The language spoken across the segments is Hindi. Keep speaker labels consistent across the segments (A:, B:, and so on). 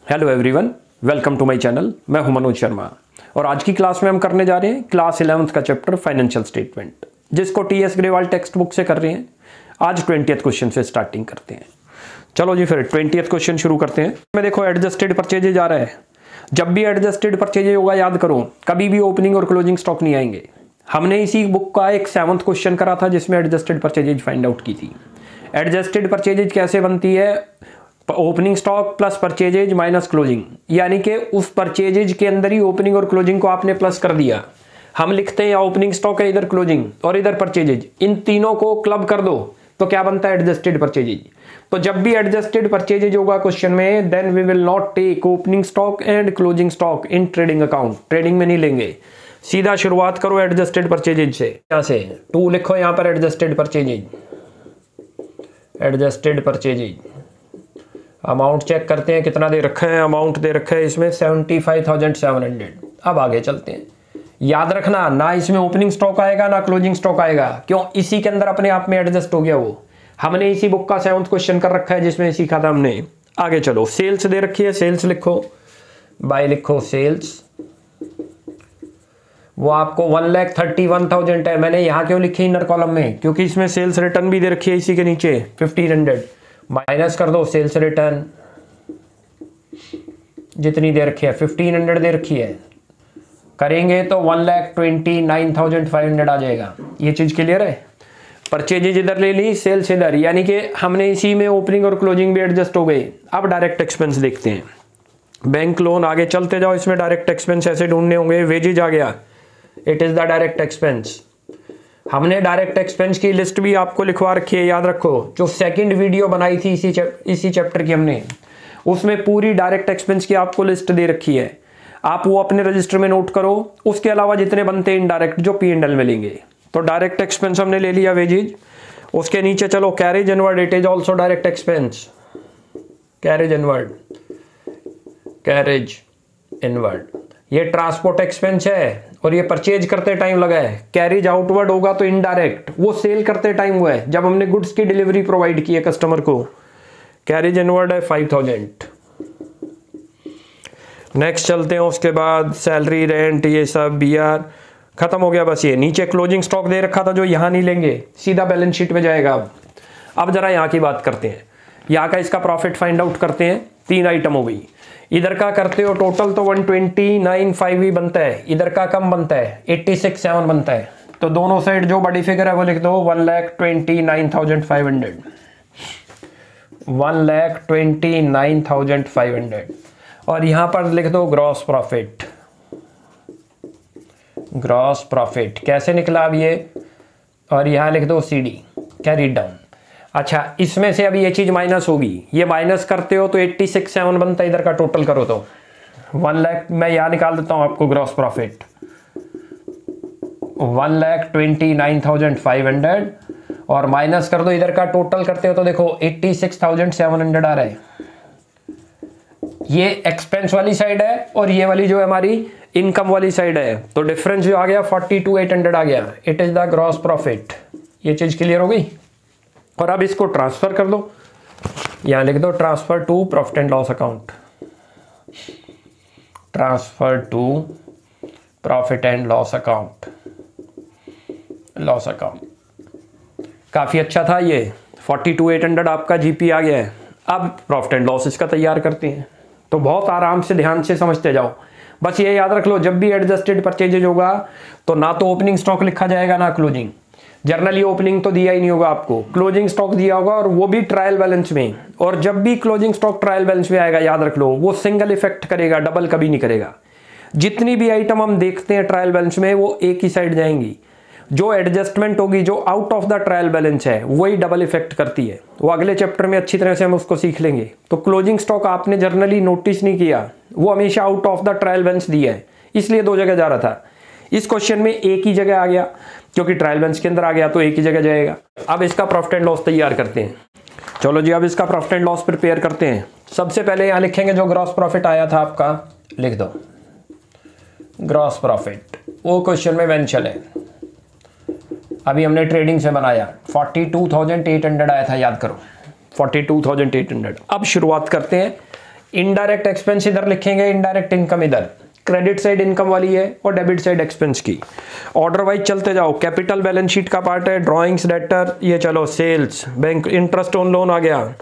A: Hello everyone, welcome to my channel. मैं हूं मनोज शर्मा और आज की क्लास में हम करने जा रहे हैं क्लास 11th का चैप्टर फाइनेंशियल स्टेटमेंट, जिसको टीएस ग्रेवाल टेक्स्ट बुक से कर रहे हैं। आज 20th क्वेश्चन से स्टार्टिंग करते हैं। चलो जी, फिर 20th क्वेश्चन शुरू करते हैं। मैं देखो एडजस्टेड परचेजेज आ रहा है। जब भी एडजस्टेड परचेजेज होगा याद करो, कभी भी ओपनिंग और क्लोजिंग स्टॉक नहीं आएंगे। हमने इसी बुक का एक 7th क्वेश्चन करा था जिसमें एडजस्टेड परचेजेज फाइंड आउट की थी। एडजस्टेड परचेजेज कैसे बनती है? Opening stock plus purchases minus closing, यानी कि उस परचेजेज के अंदर ही ओपनिंग और क्लोजिंग को आपने प्लस कर दिया। हम लिखते हैं या ओपनिंग स्टॉक है, इधर क्लोजिंग और इधर परचेजेज, इन तीनों को क्लब कर दो तो क्या बनता है? Adjusted purchases. तो जब भी एडजस्टेड परचेजेज होगा क्वेश्चन में, then we will not take opening stock and closing stock in trading account. Trading में नहीं लेंगे। सीधा शुरुआत करो एडजस्टेड परचेजेज से। यहां से 2 लिखो, यहां पर adjusted purchases. Adjusted purchases amount check करते हैं कितना दे रखा है। अमाउंट दे रखा है इसमें 75,700। अब आगे चलते हैं। याद रखना, ना इसमें ओपनिंग स्टॉक आएगा ना क्लोजिंग स्टॉक आएगा। क्यों? इसी के अंदर अपने आप में एडजस्ट हो गया वो। हमने इसी बुक का 7th क्वेश्चन कर रखा है जिसमें सीखा था हमने। आगे चलो, सेल्स दे रखी है, सेल्स लिखो, बाय लिखो सेल्स। वो आपको 1,31,000 है। मैंने यहाँ क्यों लिखी इनर कॉलम में? क्योंकि इसमें सेल्स रिटर्न भी दे रखी है इसी के नीचे 1,500। माइनस कर दो सेल्स रिटर्न, जितनी दे रखी है 1,500 दे रखी है, करेंगे तो 1,29,500 आ जाएगा। ये चीज क्लियर है? परचेजेज इधर ले ली, सेल्स इधर, यानी कि हमने इसी में ओपनिंग और क्लोजिंग भी एडजस्ट हो गए। अब डायरेक्ट एक्सपेंस देखते हैं। बैंक लोन, आगे चलते जाओ। इसमें डायरेक्ट एक्सपेंस ऐसे ढूंढने होंगे। वेजेज आ गया, it is the direct expense. हमने डायरेक्ट एक्सपेंस की लिस्ट भी आपको लिखवा रखी है, याद रखो। जो सेकंड वीडियो बनाई थी इसी चैप्टर की हमने, उसमें पूरी डायरेक्ट एक्सपेंस की आपको लिस्ट दे रखी है। आप वो अपने रजिस्टर में नोट करो। उसके अलावा जितने बनते हैं इनडायरेक्ट, जो P&L में लेंगे। तो डायरेक्ट एक्सपेंस हमने ले लिया वेजेज। उसके नीचे चलो carriage inward, it is also direct expense. Carriage inward, carriage inward, ये ट्रांसपोर्ट एक्सपेंस है और ये परचेज करते टाइम लगा है। कैरेज आउटवर्ड होगा तो इनडायरेक्ट, वो सेल करते टाइम हुआ है जब हमने गुड्स की डिलीवरी प्रोवाइड की है कस्टमर को। कैरेज इनवर्ड है 5,000। नेक्स्ट चलते हैं। उसके बाद सैलरी, रेंट, ये सब BR खत्म हो गया। बस ये नीचे क्लोजिंग स्टॉक दे रखा था जो यहाँ नहीं लेंगे, सीधा बैलेंस शीट में जाएगा। अब जरा यहाँ की बात करते हैं। यहाँ का इसका प्रॉफिट फाइंड आउट करते हैं। 3 आइटम हो गई। इधर का करते हो टोटल तो 129,500 ही बनता है। इधर का कम बनता है, 86,700 बनता है। तो दोनों साइड जो बड़ी फिगर है वो लिख दो 1,29,500। 1,29,500 और यहां पर लिख दो ग्रॉस प्रॉफिट। ग्रॉस प्रॉफिट कैसे निकला अब ये? और यहां लिख दो CD, कैरी डाउन। अच्छा, इसमें से अभी ये चीज माइनस होगी। ये माइनस करते हो तो 86,700 बनता है। इधर का टोटल करो तो 1 लाख, मैं यहां निकाल देता हूं आपको ग्रॉस प्रॉफिट 1,29,500 और माइनस कर दो इधर का टोटल करते हो तो देखो 86,700 आ रहा है। ये एक्सपेंस वाली साइड है और ये वाली जो है हमारी इनकम वाली साइड है। तो डिफरेंस जो आ गया 42,800 आ गया। It is the gross profit. ये चीज क्लियर हो गई? और अब इसको ट्रांसफर कर दो। यहां लिख दो transfer to profit and loss account. Transfer to profit and loss account. Loss account काफी अच्छा था ये। 42,800 आपका GP आ गया है। अब प्रॉफिट एंड लॉस इसका तैयार करते हैं। तो बहुत आराम से ध्यान से समझते जाओ। बस ये याद रख लो, जब भी एडजस्टेड परचेजेज होगा तो ना तो ओपनिंग स्टॉक लिखा जाएगा ना क्लोजिंग। जनरली ओपनिंग तो दिया ही नहीं होगा आपको, क्लोजिंग स्टॉक दिया होगा और वो भी ट्रायल बैलेंस में। और जब भी क्लोजिंग स्टॉक ट्रायल बैलेंस में आएगा, याद रख लो, वो सिंगल इफेक्ट करेगा, डबल कभी नहीं करेगा। जितनी भी आइटम हम देखते हैं ट्रायल बैलेंस में, वो एक ही साइड जाएंगी। जो एडजस्टमेंट होगी, जो out of the trial balance है, वही डबल इफेक्ट करती है। वो अगले चैप्टर में अच्छी तरह से हम उसको सीख लेंगे। तो क्लोजिंग स्टॉक आपने जनरली नोटिस नहीं किया, वो हमेशा out of the trial balance दिया है, इसलिए 2 जगह जा रहा था। इस क्वेश्चन में एक ही जगह आ गया क्योंकि ट्रायल बैलेंस के अंदर आ गया, तो एक ही जगह जाएगा। अब इसका प्रॉफिट एंड लॉस तैयार करते हैं। चलो जी, अब इसका प्रॉफिट एंड लॉस प्रिपेयर करते हैं। सबसे पहले यहां लिखेंगे जो ग्रॉस प्रॉफिट आया था आपका, लिख दो ग्रॉस प्रॉफिट। वो क्वेश्चन में मेंशन है। अभी हमने ट्रेडिंग से बनाया 42,800 आया था, याद करो 42,800। अब शुरुआत करते हैं इनडायरेक्ट एक्सपेंस इधर लिखेंगे, इनडायरेक्ट इनकम इधर, क्रेडिट साइड इनकम वाली है और डेबिट साइड एक्सपेंस की। ऑर्डर वाइज चलते जाओ। कैपिटल बैलेंस शीट का पार्ट है, ड्राइंग्स, डेटर, ये चलो sales, bank, interest on loan आ गया।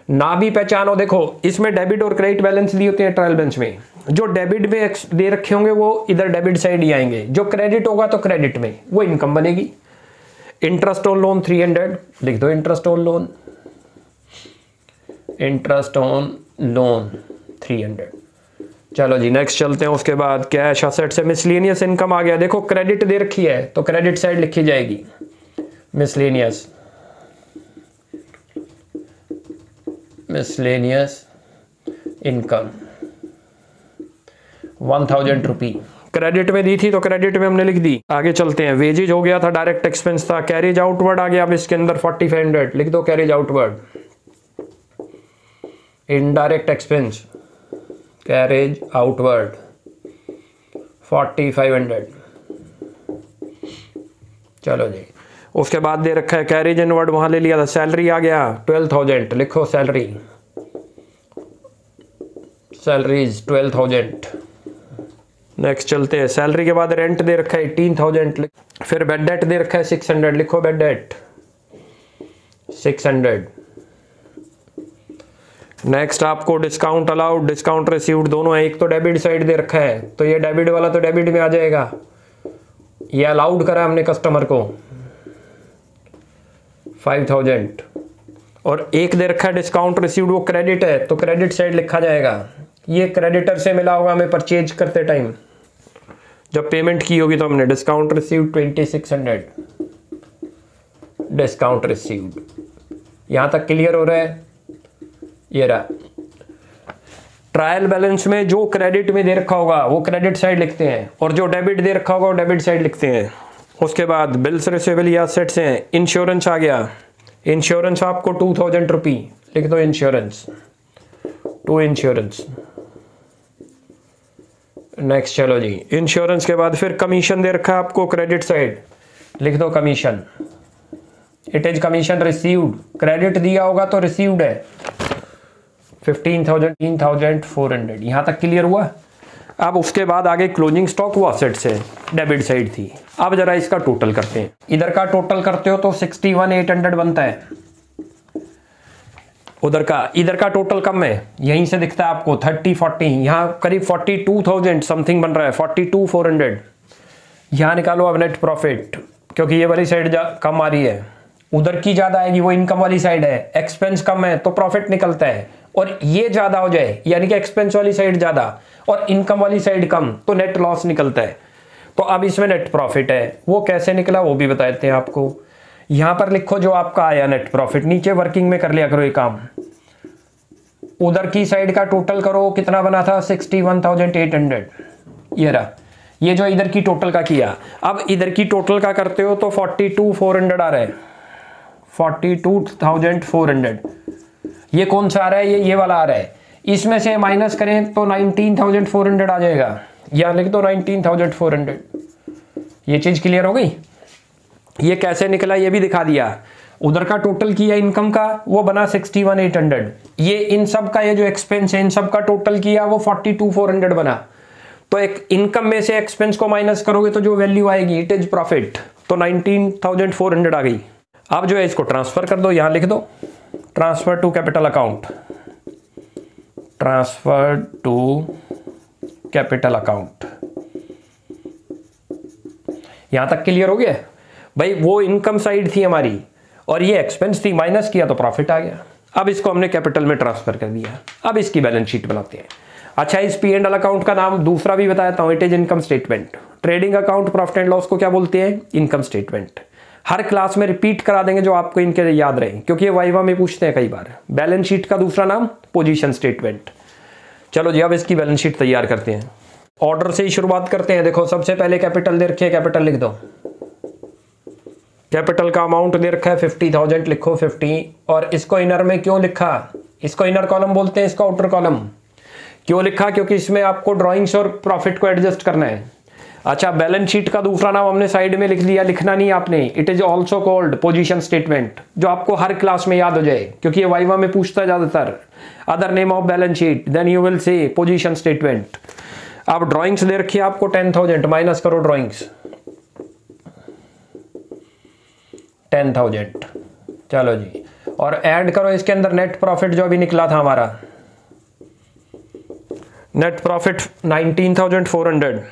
A: ना भी पहचानो, देखो इसमें डेबिट और क्रेडिट बैलेंस दी होती है ट्रायल बेंच में। जो डेबिट में दे रखे होंगे वो इधर डेबिट साइड ही आएंगे, जो क्रेडिट होगा तो क्रेडिट में, वो इनकम बनेगी। इंटरेस्ट ऑन लोन 300 लिख दो, interest on loan, interest on loan 300। चलो जी नेक्स्ट चलते हैं। उसके बाद कैश असेट से मिसलेनियस इनकम आ गया। देखो क्रेडिट दे रखी है तो क्रेडिट साइड लिखी जाएगी, मिसलेनियस, मिसलेनियस इनकम 1000 रुपी क्रेडिट में दी थी तो क्रेडिट में हमने लिख दी। आगे चलते हैं। वेजेज हो गया था, डायरेक्ट एक्सपेंस था, कैरेज आउटवर्ड आ गया। अब इसके अंदर 4500 लिख दो, carriage outward, indirect expense, carriage outward 4500। चलो जी, उसके बाद दे रखा है कैरेज इनवर्ड, वहां ले लिया था। सैलरी आ गया 12000 लिखो, सैलरी, सैलरीज 12000। नेक्स्ट चलते हैं। सैलरी के बाद रेंट दे रखा है 18000, फिर बेड डेट दे रखा है 600 लिखो, बेड डेट 600। नेक्स्ट आपको डिस्काउंट अलाउड, डिस्काउंट रिसीव्ड दोनों है। एक तो डेबिट साइड दे रखा है तो ये डेबिट वाला तो डेबिट में आ जाएगा, ये अलाउड करा हमने कस्टमर को 5000। और एक दे रखा है डिस्काउंट रिसीव्ड, वो क्रेडिट है तो क्रेडिट साइड लिखा जाएगा। ये क्रेडिटर से मिला होगा हमें परचेज करते टाइम, जब पेमेंट की होगी तो हमने। Discount received 2600, discount received. यहां तक क्लियर हो रहा है? ये रहा। ट्रायल बैलेंस में जो क्रेडिट में दे रखा होगा वो क्रेडिट साइड लिखते हैं और जो डेबिट दे रखा होगा वो डेबिट साइड लिखते हैं। उसके बाद बिल्स रिसीवेबल या सेट्स हैं। इंश्योरेंस आ गया, इंश्योरेंस आपको 2000 रुपी लिख दो, इंश्योरेंस, टू इंश्योरेंस। नेक्स्ट चलो जी, इंश्योरेंस के बाद फिर कमीशन दे रखा है आपको क्रेडिट साइड, लिख दो commission, it is commission received. Credit दिया होगा तो रिसीव्ड है 15,400। यहां तक क्लियर हुआ? अब उसके बाद आगे क्लोजिंग स्टॉक वो असेट्स है, डेबिट साइड थी। अब जरा इसका टोटल करते हैं। इधर का टोटल करते हो तो 61,800 बनता है, उधर का, इधर का टोटल कम है, यहीं से दिखता है आपको 30-40, यहाँ करीब 42,000 समथिंग बन रहा है, 42,400। यहाँ निकालो अब नेट प्रॉफिट, क्योंकि ये वाली साइड कम आ रही है, उधर की ज्यादा आएगी, वो इनकम वाली साइड है। एक्सपेंस कम है तो प्रॉफिट निकलता है, और ये ज्यादा हो जाए यानी कि एक्सपेंस वाली साइड ज्यादा और इनकम वाली साइड कम तो नेट लॉस निकलता है। तो अब इसमें नेट प्रॉफिट है, वो कैसे निकला वो भी बताते हैं आपको। यहां पर लिखो जो आपका आया नेट प्रॉफिट, नीचे वर्किंग में कर लिया करो ये काम। उधर की साइड का टोटल करो, कितना बना था 61,800, ये रहा। ये जो इधर की टोटल का किया, अब इधर की टोटल का करते हो तो 42,400 आ रहा है, 42,400। ये कौन सा आ रहा है? ये वाला आ रहा है। इसमें से माइनस करें तो 19,400 आ जाएगा, यहां लिख दो 19,400। ये चीज क्लियर हो गई? ये कैसे निकला ये भी दिखा दिया। उधर का टोटल किया इनकम का, वो बना 61,800। ये इन सब का, ये जो एक्सपेंस है इन सब का टोटल किया वो 42,400 बना। तो एक इनकम में से एक्सपेंस को माइनस करोगे तो जो वैल्यू आएगी इट इज प्रॉफिट, तो 19,400 आ गई। अब जो है इसको ट्रांसफर कर दो, यहां लिख दो transfer to capital account, transfer to capital account. यहां तक क्लियर हो गया भाई? वो इनकम साइड थी हमारी और ये एक्सपेंस थी, माइनस किया तो प्रॉफिट आ गया। अब इसको हमने कैपिटल में ट्रांसफर कर दिया। अब इसकी बैलेंस शीट बनाते हैं। अच्छा, इस पी एंड एल अकाउंट का नाम दूसरा भी बताता हूं, it is income statement. Trading account profit and loss को क्या बोलते हैं? Income statement. हर क्लास में रिपीट करा देंगे जो आपको इनके याद रहे, क्योंकि ये वाइवा में पूछते हैं कई बार। बैलेंस शीट का दूसरा नाम पोजीशन स्टेटमेंट। चलो जी, अब इसकी बैलेंस शीट तैयार करते हैं। ऑर्डर से ही शुरुआत करते हैं। देखो सबसे पहले कैपिटल दे रखी है, कैपिटल लिख दो। कैपिटल का अमाउंट दे रखा है 50,000, लिखो 50। और इसको इनर में क्यों लिखा? इसको इनर कॉलम बोलते हैं, इसको आउटर कॉलम क्यों लिखा? क्योंकि इसमें आपको ड्रॉइंग्स और प्रॉफिट को एडजस्ट करना है। अच्छा, बैलेंस शीट का दूसरा नाम हमने साइड में लिख दिया, लिखना नहीं आपने। It is also called position statement, जो आपको हर क्लास में याद हो जाए क्योंकि ये वाइवा में पूछता है ज्यादातर। Other name of balance sheet, then you will say position statement. अब ड्राइंग्स दे रखी है आपको 10,000, माइनस करो ड्राइंग्स 10,000। चलो जी, और ऐड करो इसके अंदर नेट प्रॉफिट जो अभी निकला था हमारा, नेट प्रॉफिट 19,400।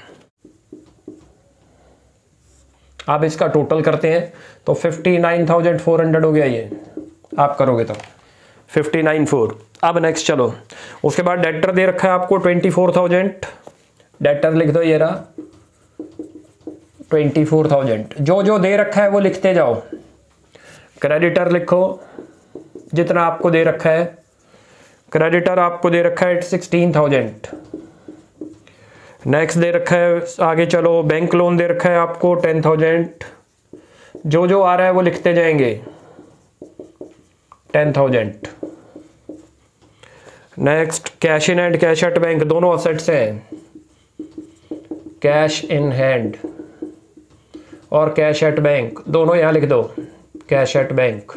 A: आप इसका टोटल करते हैं तो 59,400 हो गया ये, आप करोगे तो 59,400। अब नेक्स्ट चलो, उसके बाद डेटर दे रखा है आपको 24,000, डेटर लिख दो, ये रहा 24,000। जो जो दे रखा है वो लिखते जाओ। क्रेडिटर लिखो जितना आपको दे रखा है, क्रेडिटर आपको दे रखा है 16,000। नेक्स्ट दे रखा है, आगे चलो, बैंक लोन दे रखा है आपको 10,000। जो जो आ रहा है वो लिखते जाएंगे 10,000। Next cash in hand, cash at bank, दोनों असेट्स हैं। कैश इन हैंड और कैश एट बैंक दोनों यहां लिख दो, cash at bank.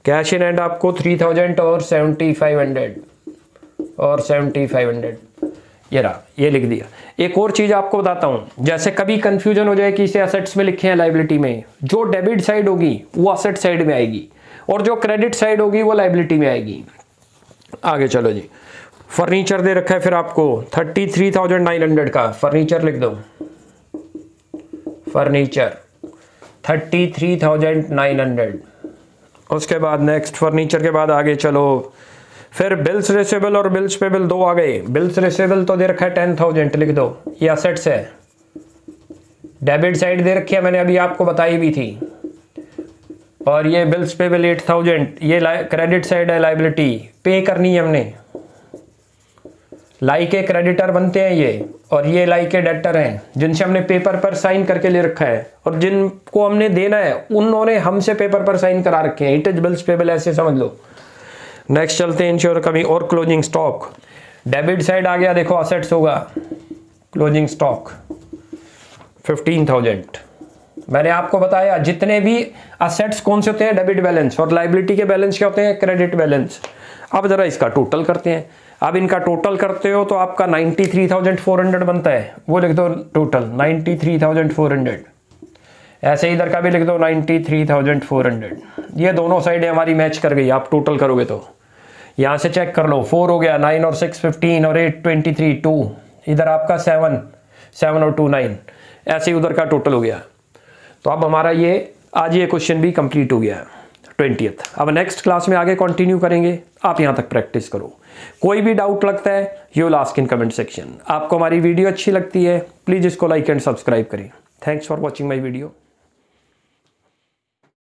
A: Cash in hand आपको 3,000 और 7,500 और 7,500, ये रहा, ये लिख दिया। एक और चीज आपको बताता हूं, जैसे कभी कंफ्यूजन हो जाए कि इसे असेट्स में लिखे हैं लायबिलिटी में, जो डेबिट साइड होगी वो असेट साइड में आएगी और जो क्रेडिट साइड होगी वो लायबिलिटी में आएगी। आगे चलो जी, फर्नीचर दे रखा है फिर आपको 33,900 का, फर्नीचर लिख दो, फर्नीचर 33,900। उसके बाद नेक्स्ट फर्नीचर के बाद आगे चलो, फिर बिल्स रिसीवेबल और बिल्स पेबल दो आ गए। बिल्स रिसीवेबल तो दे रखा है 10,000, लिख दो, ये असेट्स है। डेबिट साइड दे रखी है, मैंने अभी आपको बताई भी थी। और ये बिल्स पेबल 8,000, ये क्रेडिट साइड है, लायबिलिटी पे करनी है हमने। लाई के क्रेडिटर बनते हैं ये, और ये लाई के डेटर हैं जिनसे हमने पेपर पर साइन करके ले रखा है, और जिनको हमने देना है उन्होंने हमसे पेपर पर साइन करा रखे हैं। इट इज बिल्स पेबल, ऐसे समझ लो। नेक्स्ट चलते हैं इंश्योर कमी और क्लोजिंग स्टॉक। डेबिट साइड आ गया, देखो असेट्स होगा, क्लोजिंग स्टॉक 15,000। मैंने आपको बताया जितने भी असेट्स कौन से होते हैं, डेबिट बैलेंस, और लायबिलिटी के बैलेंस क्या होते हैं, क्रेडिट बैलेंस। अब जरा इसका टोटल करते हैं। अब इनका टोटल करते हो तो आपका 93,400 बनता है, वो लिख दो टोटल 93,400। ऐसे इधर का भी लिख दो 93,400। ये दोनों साइडें हमारी मैच कर गई, आप टोटल करोगे तो यहाँ से चेक कर लो, 4 हो गया, 9 और 6 15 और 8 23, 2 इधर आपका 7 और 2 9, ऐसे ही उधर का टोटल हो गया। तो अब हमारा ये आज ये क्वेश्चन भी कंप्लीट हो गया 20th। अब नेक्स्ट क्लास में आगे कंटिन्यू करेंगे, आप यहाँ तक प्रैक्टिस करो। कोई भी डाउट लगता है you will ask in comment section. आपको हमारी वीडियो अच्छी लगती है प्लीज़ इसको लाइक एंड सब्सक्राइब करें। Thanks for watching my video.